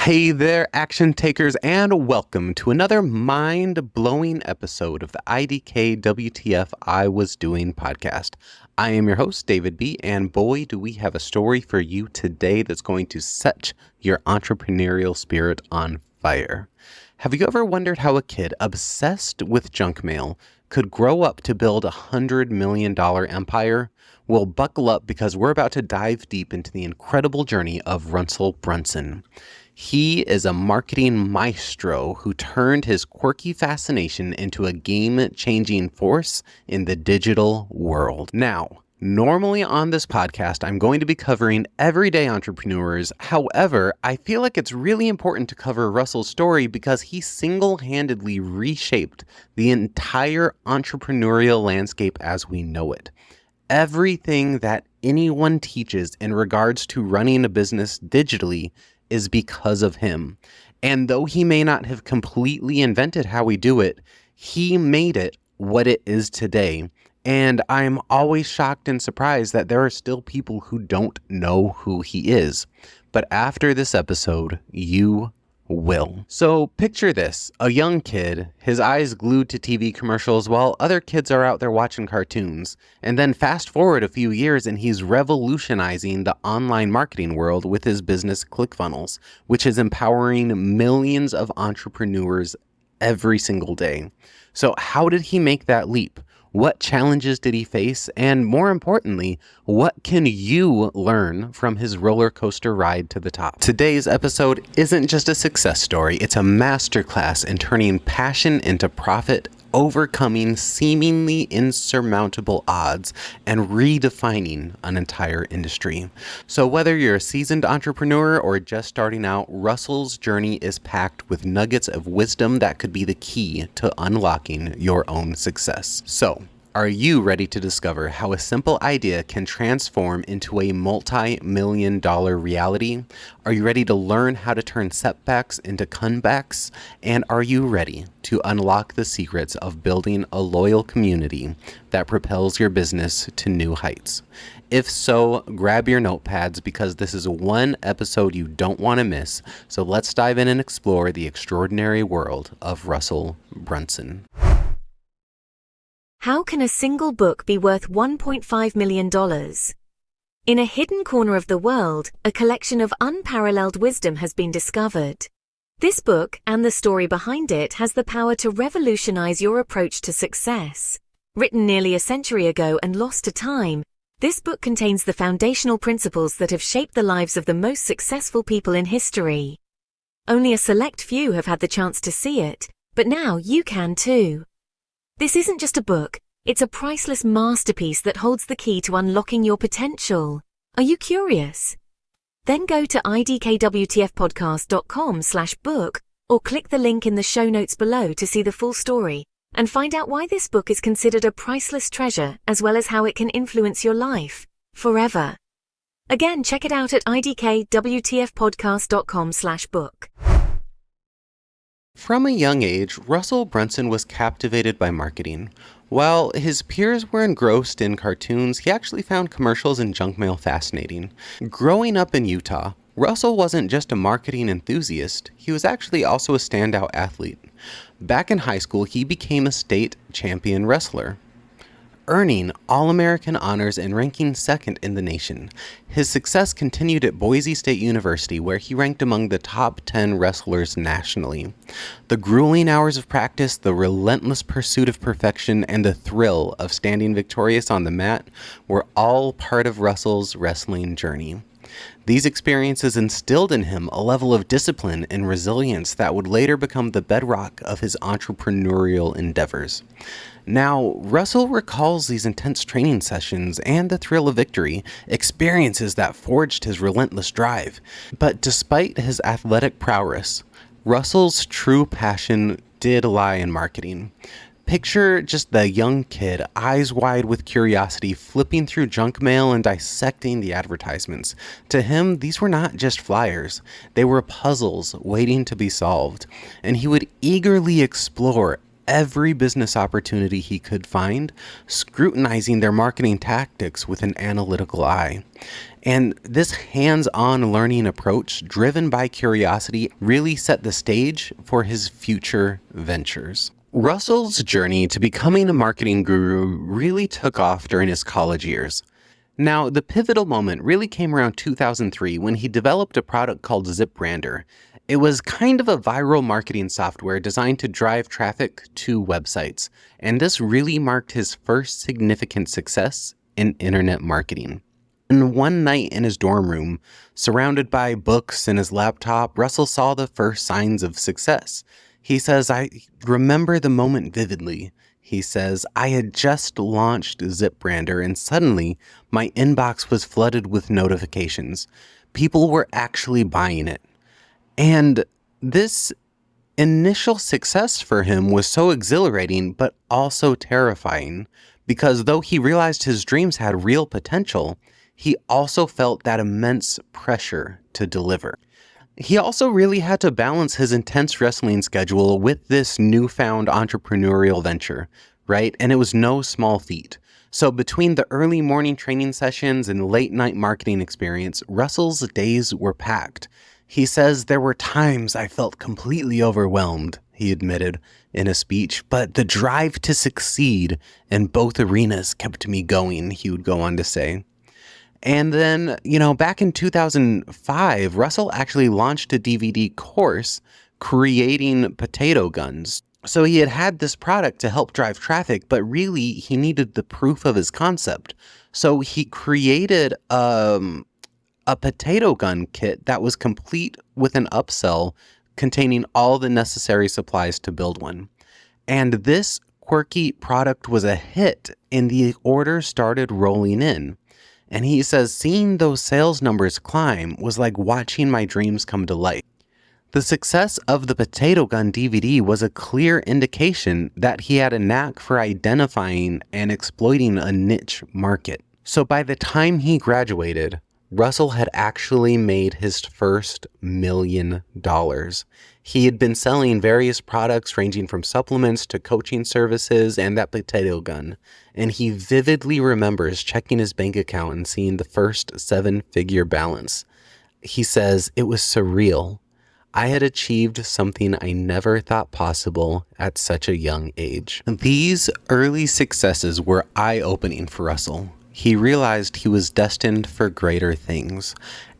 Hey there, action takers, and welcome to another mind-blowing episode of the IDK WTF I Was Doing podcast. I am your host, David B., and boy, do we have a story for you today that's going to set your entrepreneurial spirit on fire. Have you ever wondered how a kid obsessed with junk mail could grow up to build a $100 million empire? Well, buckle up because we're about to dive deep into the incredible journey of Russell Brunson. He is a marketing maestro who turned his quirky fascination into a game-changing force in the digital world. Now, normally on this podcast, I'm going to be covering everyday entrepreneurs. However, I feel like it's really important to cover Russell's story because he single-handedly reshaped the entire entrepreneurial landscape as we know it. Everything that anyone teaches in regards to running a business digitally is because of him. And though he may not have completely invented how we do it, he made it what it is today. And I'm always shocked and surprised that there are still people who don't know who he is. But after this episode, you will. So picture this, a young kid, his eyes glued to TV commercials while other kids are out there watching cartoons. And then fast forward a few years and he's revolutionizing the online marketing world with his business ClickFunnels, which is empowering millions of entrepreneurs every single day. So how did he make that leap? What challenges did he face? And more importantly, what can you learn from his roller coaster ride to the top? Today's episode isn't just a success story, it's a masterclass in turning passion into profit, overcoming seemingly insurmountable odds, and redefining an entire industry. So whether you're a seasoned entrepreneur or just starting out, Russell's journey is packed with nuggets of wisdom that could be the key to unlocking your own success. So, are you ready to discover how a simple idea can transform into a multi-million-dollar reality? Are you ready to learn how to turn setbacks into comebacks? And are you ready to unlock the secrets of building a loyal community that propels your business to new heights? If so, grab your notepads because this is one episode you don't want to miss. So let's dive in and explore the extraordinary world of Russell Brunson. How can a single book be worth $1.5 million? In a hidden corner of the world, a collection of unparalleled wisdom has been discovered. This book, and the story behind it, has the power to revolutionize your approach to success. Written nearly a century ago and lost to time, this book contains the foundational principles that have shaped the lives of the most successful people in history. Only a select few have had the chance to see it, but now you can too. This isn't just a book, it's a priceless masterpiece that holds the key to unlocking your potential. Are you curious? Then go to idkwtfpodcast.com/book or click the link in the show notes below to see the full story and find out why this book is considered a priceless treasure as well as how it can influence your life forever. Again, check it out at idkwtfpodcast.com/book. From a young age, Russell Brunson was captivated by marketing. While his peers were engrossed in cartoons, he actually found commercials and junk mail fascinating. Growing up in Utah, Russell wasn't just a marketing enthusiast, he was actually also a standout athlete. Back in high school, he became a state champion wrestler, earning All-American honors and ranking second in the nation. His success continued at Boise State University, where he ranked among the top 10 wrestlers nationally. The grueling hours of practice, the relentless pursuit of perfection, and the thrill of standing victorious on the mat were all part of Russell's wrestling journey. These experiences instilled in him a level of discipline and resilience that would later become the bedrock of his entrepreneurial endeavors. Now, Russell recalls these intense training sessions and the thrill of victory, experiences that forged his relentless drive. But despite his athletic prowess, Russell's true passion did lie in marketing. Picture just the young kid, eyes wide with curiosity, flipping through junk mail and dissecting the advertisements. To him, these were not just flyers. They were puzzles waiting to be solved. And he would eagerly explore every business opportunity he could find, scrutinizing their marketing tactics with an analytical eye. And this hands-on learning approach, driven by curiosity, really set the stage for his future ventures. Russell's journey to becoming a marketing guru really took off during his college years. Now, the pivotal moment really came around 2003 when he developed a product called ZipBrander. It was kind of a viral marketing software designed to drive traffic to websites, and this really marked his first significant success in internet marketing. And one night in his dorm room, surrounded by books and his laptop, Russell saw the first signs of success. He says, "I remember the moment vividly." He says, "I had just launched ZipBrander and suddenly my inbox was flooded with notifications. People were actually buying it." And this initial success for him was so exhilarating, but also terrifying, because though he realized his dreams had real potential, he also felt that immense pressure to deliver. He also really had to balance his intense wrestling schedule with this newfound entrepreneurial venture, right? And it was no small feat. So between the early morning training sessions and late night marketing experience, Russell's days were packed. He says, "There were times I felt completely overwhelmed," he admitted in a speech, "but the drive to succeed in both arenas kept me going," he would go on to say. And then, back in 2005, Russell actually launched a DVD course creating potato guns. So he had this product to help drive traffic, but really he needed the proof of his concept. So he created a potato gun kit that was complete with an upsell containing all the necessary supplies to build one. And this quirky product was a hit, and the orders started rolling in. And he says, seeing those sales numbers climb was like watching my dreams come to life. The success of the Potato Gun DVD was a clear indication that he had a knack for identifying and exploiting a niche market. So by the time he graduated, Russell had actually made his first $1 million. He had been selling various products ranging from supplements to coaching services and that potato gun, and he vividly remembers checking his bank account and seeing the first 7-figure balance. He says, "It was surreal. I had achieved something I never thought possible at such a young age." These early successes were eye-opening for Russell. He realized he was destined for greater things.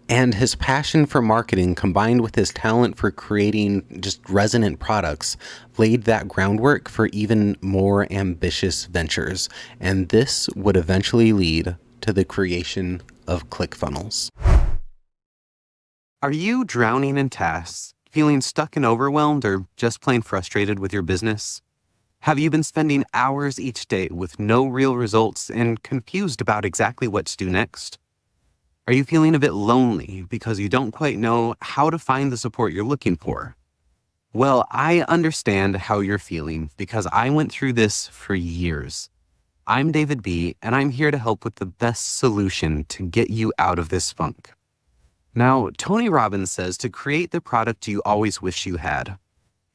And his passion for marketing, combined with his talent for creating just resonant products, laid that groundwork for even more ambitious ventures. And this would eventually lead to the creation of ClickFunnels. Are you drowning in tasks, feeling stuck and overwhelmed, or just plain frustrated with your business? Have you been spending hours each day with no real results and confused about exactly what to do next? Are you feeling a bit lonely because you don't quite know how to find the support you're looking for? Well, I understand how you're feeling because I went through this for years. I'm David B., and I'm here to help with the best solution to get you out of this funk. Now, Tony Robbins says to create the product you always wish you had.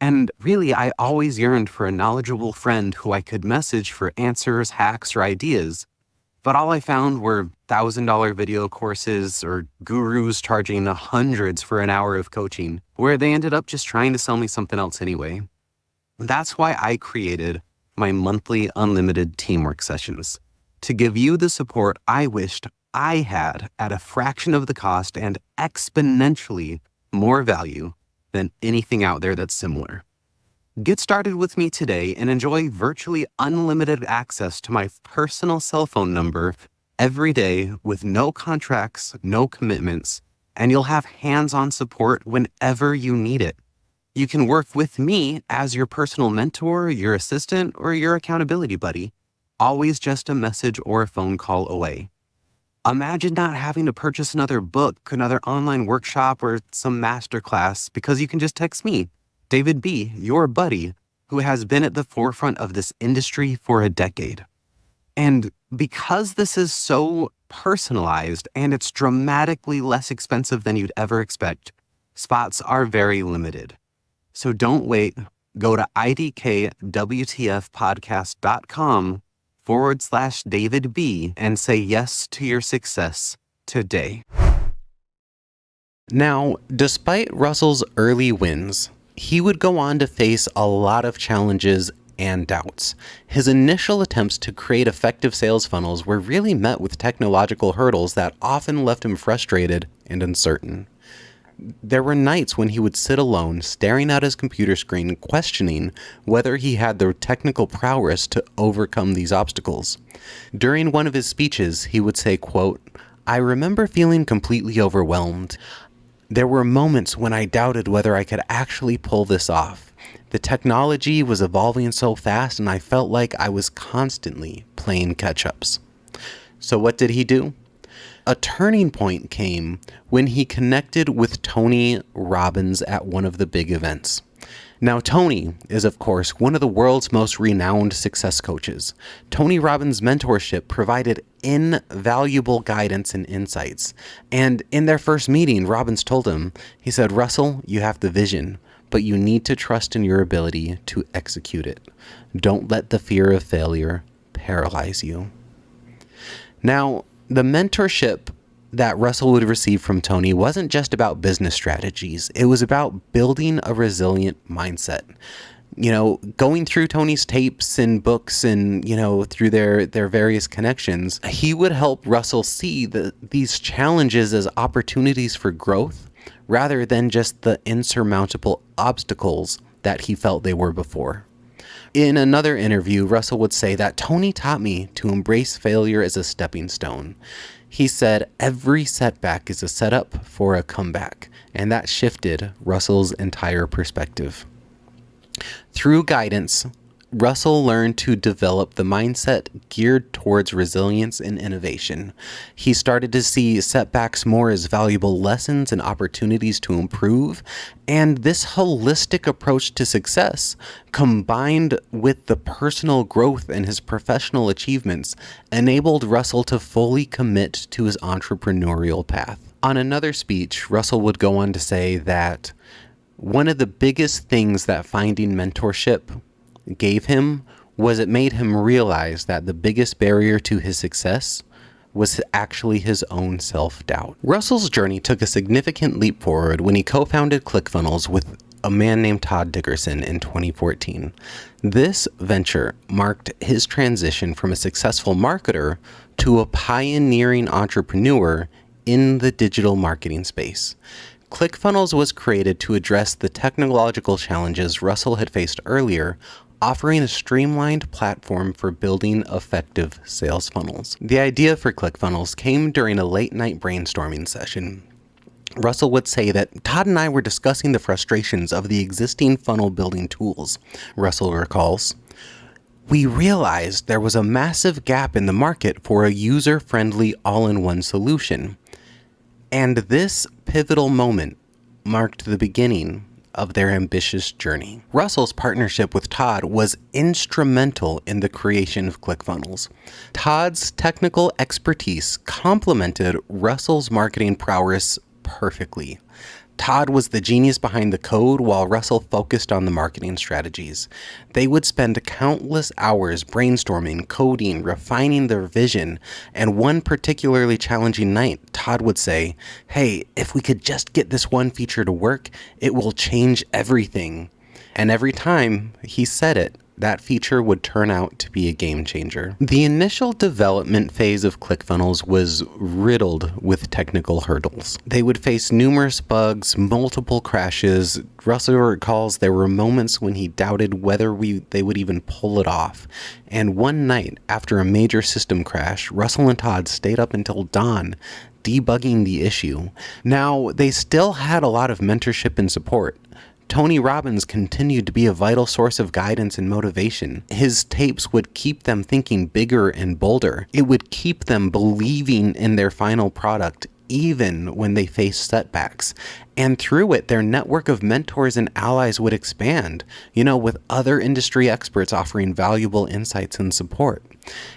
And really, I always yearned for a knowledgeable friend who I could message for answers, hacks, or ideas. But all I found were $1,000 video courses or gurus charging hundreds for an hour of coaching, where they ended up just trying to sell me something else anyway. That's why I created my monthly unlimited teamwork sessions, to give you the support I wished I had at a fraction of the cost and exponentially more value than anything out there that's similar. Get started with me today and enjoy virtually unlimited access to my personal cell phone number every day with no contracts, no commitments, and you'll have hands-on support whenever you need it. You can work with me as your personal mentor, your assistant, or your accountability buddy, always just a message or a phone call away. Imagine not having to purchase another book, another online workshop, or some masterclass because you can just text me, David B., your buddy, who has been at the forefront of this industry for a decade. And because this is so personalized and it's dramatically less expensive than you'd ever expect, spots are very limited. So don't wait. go to idkwtfpodcast.com/David B and say yes to your success today. Now, despite Russell's early wins, he would go on to face a lot of challenges and doubts. His initial attempts to create effective sales funnels were really met with technological hurdles that often left him frustrated and uncertain. There were nights when he would sit alone, staring at his computer screen, questioning whether he had the technical prowess to overcome these obstacles. During one of his speeches, he would say, quote, "I remember feeling completely overwhelmed. There were moments when I doubted whether I could actually pull this off. The technology was evolving so fast and I felt like I was constantly playing catch-ups." So what did he do? A turning point came when he connected with Tony Robbins at one of the big events. Now, Tony is, of course, one of the world's most renowned success coaches. Tony Robbins' mentorship provided invaluable guidance and insights. And in their first meeting, Robbins told him, he said, "Russell, you have the vision, but you need to trust in your ability to execute it. Don't let the fear of failure paralyze you." Now, the mentorship that Russell would receive from Tony wasn't just about business strategies. It was about building a resilient mindset. Going through Tony's tapes and books and, through their various connections, he would help Russell see these challenges as opportunities for growth rather than just the insurmountable obstacles that he felt they were before. In another interview, Russell would say that Tony taught me to embrace failure as a stepping stone. He said, "Every setback is a setup for a comeback," and that shifted Russell's entire perspective. Through guidance, Russell learned to develop the mindset geared towards resilience and innovation. He started to see setbacks more as valuable lessons and opportunities to improve, and this holistic approach to success, combined with the personal growth and his professional achievements, enabled Russell to fully commit to his entrepreneurial path. On another speech, Russell would go on to say that one of the biggest things that finding mentorship gave him was it made him realize that the biggest barrier to his success was actually his own self-doubt. Russell's journey took a significant leap forward when he co-founded ClickFunnels with a man named Todd Dickerson in 2014. This venture marked his transition from a successful marketer to a pioneering entrepreneur in the digital marketing space. ClickFunnels was created to address the technological challenges Russell had faced earlier, offering a streamlined platform for building effective sales funnels. The idea for ClickFunnels came during a late-night brainstorming session. Russell would say that Todd and I were discussing the frustrations of the existing funnel building tools. Russell recalls, "We realized there was a massive gap in the market for a user-friendly all-in-one solution. And this pivotal moment marked the beginning of their ambitious journey." Russell's partnership with Todd was instrumental in the creation of ClickFunnels. Todd's technical expertise complemented Russell's marketing prowess perfectly. Todd was the genius behind the code while Russell focused on the marketing strategies. They would spend countless hours brainstorming, coding, refining their vision, and one particularly challenging night, Todd would say, "Hey, if we could just get this one feature to work, it will change everything." And every time he said it, that feature would turn out to be a game changer. The initial development phase of ClickFunnels was riddled with technical hurdles. They would face numerous bugs, multiple crashes. Russell recalls there were moments when he doubted whether they would even pull it off. And one night, after a major system crash, Russell and Todd stayed up until dawn debugging the issue. Now, they still had a lot of mentorship and support. Tony Robbins continued to be a vital source of guidance and motivation. His tapes would keep them thinking bigger and bolder. It would keep them believing in their final product, even when they faced setbacks. And through it, their network of mentors and allies would expand, with other industry experts offering valuable insights and support.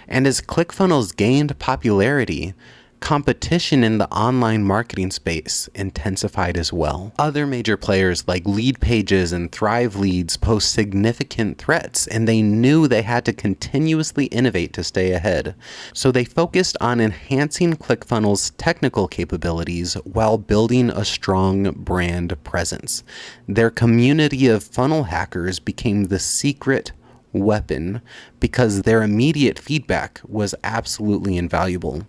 And as ClickFunnels gained popularity, Competition in the online marketing space intensified as well. Other major players like Lead Pages and Thrive Leads posed significant threats, and they knew they had to continuously innovate to stay ahead. So they focused on enhancing ClickFunnels' technical capabilities while building a strong brand presence. Their community of funnel hackers became the secret weapon because their immediate feedback was absolutely invaluable.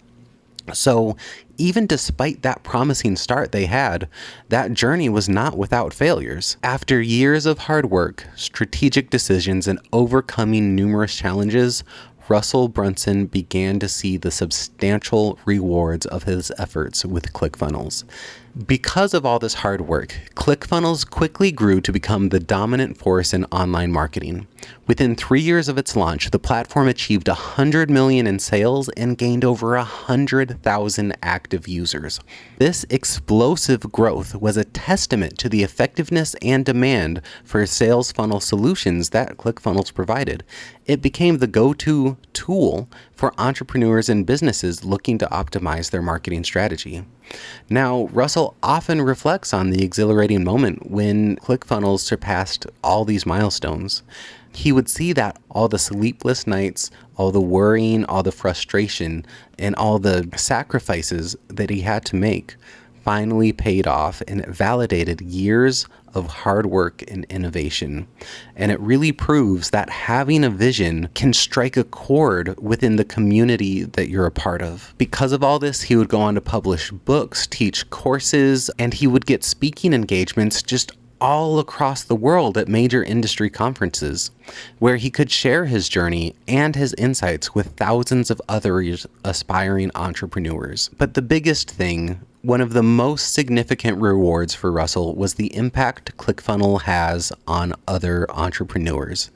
So even despite that promising start they had, that journey was not without failures. After years of hard work, strategic decisions, and overcoming numerous challenges, Russell Brunson began to see the substantial rewards of his efforts with ClickFunnels. Because of all this hard work, ClickFunnels quickly grew to become the dominant force in online marketing. Within 3 years of its launch, the platform achieved $100 million in sales and gained over 100,000 active users. This explosive growth was a testament to the effectiveness and demand for sales funnel solutions that ClickFunnels provided. It became the go-to tool for entrepreneurs and businesses looking to optimize their marketing strategy. Now, Russell often reflects on the exhilarating moment when ClickFunnels surpassed all these milestones. He would see that all the sleepless nights, all the worrying, all the frustration, and all the sacrifices that he had to make finally paid off, and it validated years of hard work and innovation. And it really proves that having a vision can strike a chord within the community that you're a part of. Because of all this, he would go on to publish books, teach courses, and he would get speaking engagements just all across the world at major industry conferences, where he could share his journey and his insights with thousands of other aspiring entrepreneurs. But the biggest thing, one of the most significant rewards for Russell, was the impact ClickFunnels has on other entrepreneurs.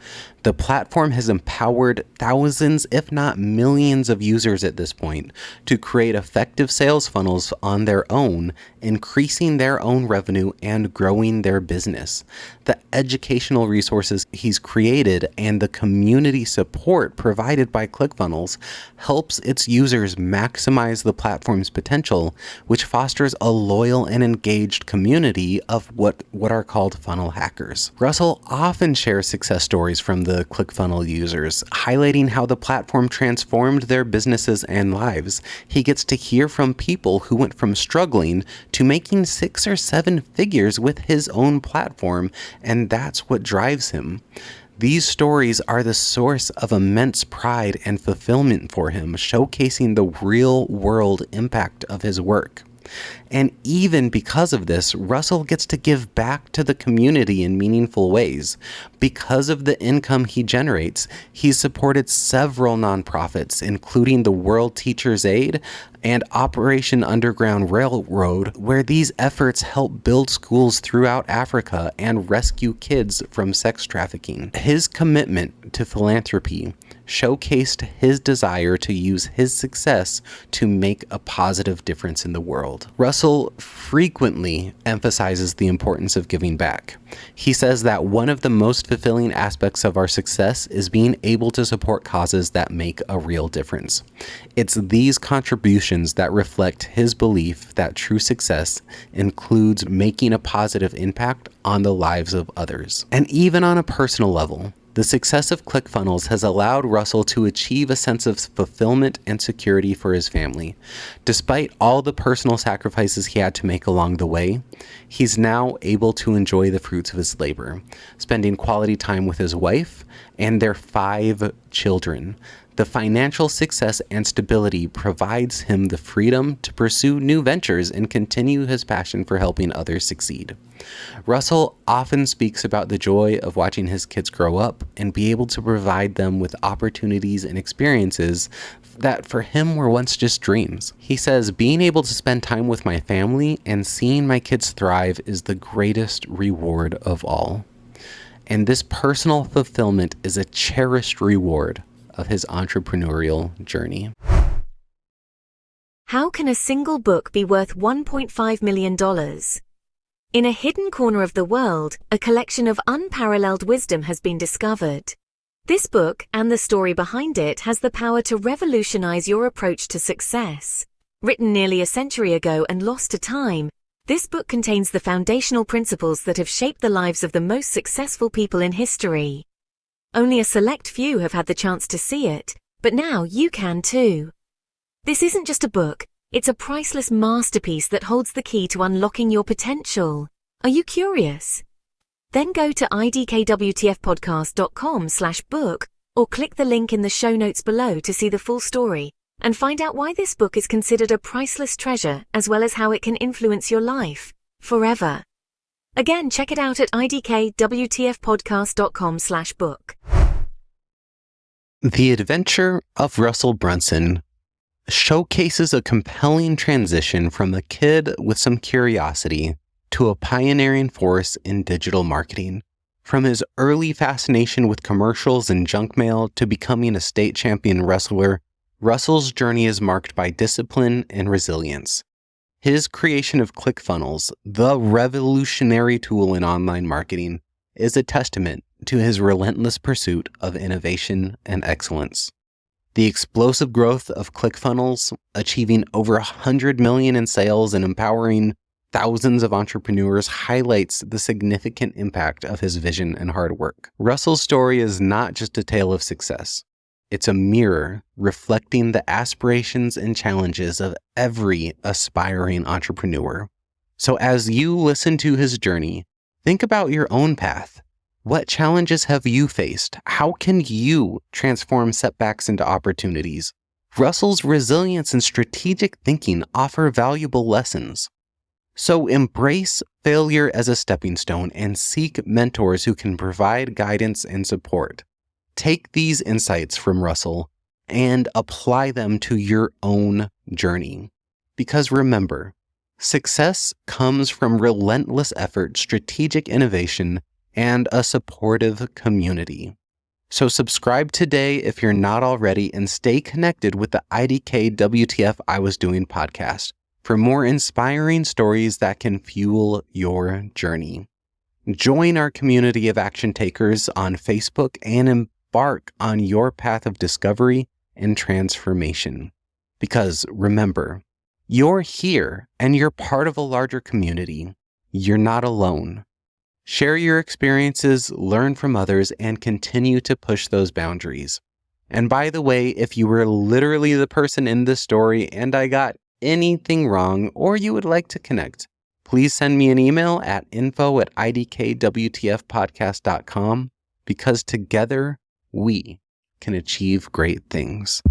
The platform has empowered thousands, if not millions, of users at this point to create effective sales funnels on their own, increasing their own revenue and growing their business. The educational resources he's created and the community support provided by ClickFunnels helps its users maximize the platform's potential, which fosters a loyal and engaged community of what are called funnel hackers. Russell often shares success stories from the ClickFunnels users, highlighting how the platform transformed their businesses and lives. He gets to hear from people who went from struggling to making 6 or 7 figures with his own platform, and that's what drives him. These stories are the source of immense pride and fulfillment for him, showcasing the real-world impact of his work. And even because of this, Russell gets to give back to the community in meaningful ways. Because of the income he generates, he's supported several nonprofits, including the World Teachers Aid and Operation Underground Railroad, where these efforts help build schools throughout Africa and rescue kids from sex trafficking. His commitment to philanthropy showcased his desire to use his success to make a positive difference in the world. Russell frequently emphasizes the importance of giving back. He says that one of the most fulfilling aspects of our success is being able to support causes that make a real difference. It's these contributions that reflect his belief that true success includes making a positive impact on the lives of others. And even on a personal level, the success of ClickFunnels has allowed Russell to achieve a sense of fulfillment and security for his family. Despite all the personal sacrifices he had to make along the way, he's now able to enjoy the fruits of his labor, spending quality time with his wife and their 5 children. The financial success and stability provides him the freedom to pursue new ventures and continue his passion for helping others succeed. Russell often speaks about the joy of watching his kids grow up and be able to provide them with opportunities and experiences that for him were once just dreams. He says, being able to spend time with my family and seeing my kids thrive is the greatest reward of all. And this personal fulfillment is a cherished reward of his entrepreneurial journey. How can a single book be worth $1.5 million? In a hidden corner of the world, a collection of unparalleled wisdom has been discovered. This book and the story behind it has the power to revolutionize your approach to success. Written nearly a century ago and lost to time, this book contains the foundational principles that have shaped the lives of the most successful people in history. Only a select few have had the chance to see it, but now you can too. This isn't just a book, it's a priceless masterpiece that holds the key to unlocking your potential. Are you curious? Then go to idkwtfpodcast.com/book or click the link in the show notes below to see the full story and find out why this book is considered a priceless treasure as well as how it can influence your life forever. Again, check it out at idkwtfpodcast.com/book. The Adventure of Russell Brunson showcases a compelling transition from a kid with some curiosity to a pioneering force in digital marketing. From his early fascination with commercials and junk mail to becoming a state champion wrestler, Russell's journey is marked by discipline and resilience. His creation of ClickFunnels, the revolutionary tool in online marketing, is a testament to his relentless pursuit of innovation and excellence. The explosive growth of ClickFunnels, achieving over 100 million in sales and empowering thousands of entrepreneurs, highlights the significant impact of his vision and hard work. Russell's story is not just a tale of success. It's a mirror reflecting the aspirations and challenges of every aspiring entrepreneur. So as you listen to his journey, think about your own path. What challenges have you faced? How can you transform setbacks into opportunities? Russell's resilience and strategic thinking offer valuable lessons. So embrace failure as a stepping stone and seek mentors who can provide guidance and support. Take these insights from Russell and apply them to your own journey. Because remember, success comes from relentless effort, strategic innovation, and a supportive community. So subscribe today if you're not already, and stay connected with the IDK WTF I Was Doing podcast for more inspiring stories that can fuel your journey. Join our community of action takers on Facebook and embark on your path of discovery and transformation. Because remember, you're here and you're part of a larger community. You're not alone. Share your experiences, learn from others, and continue to push those boundaries. And by the way, if you were literally the person in this story and I got anything wrong or you would like to connect, please send me an email at info@idkwtfpodcast.com, because together we can achieve great things.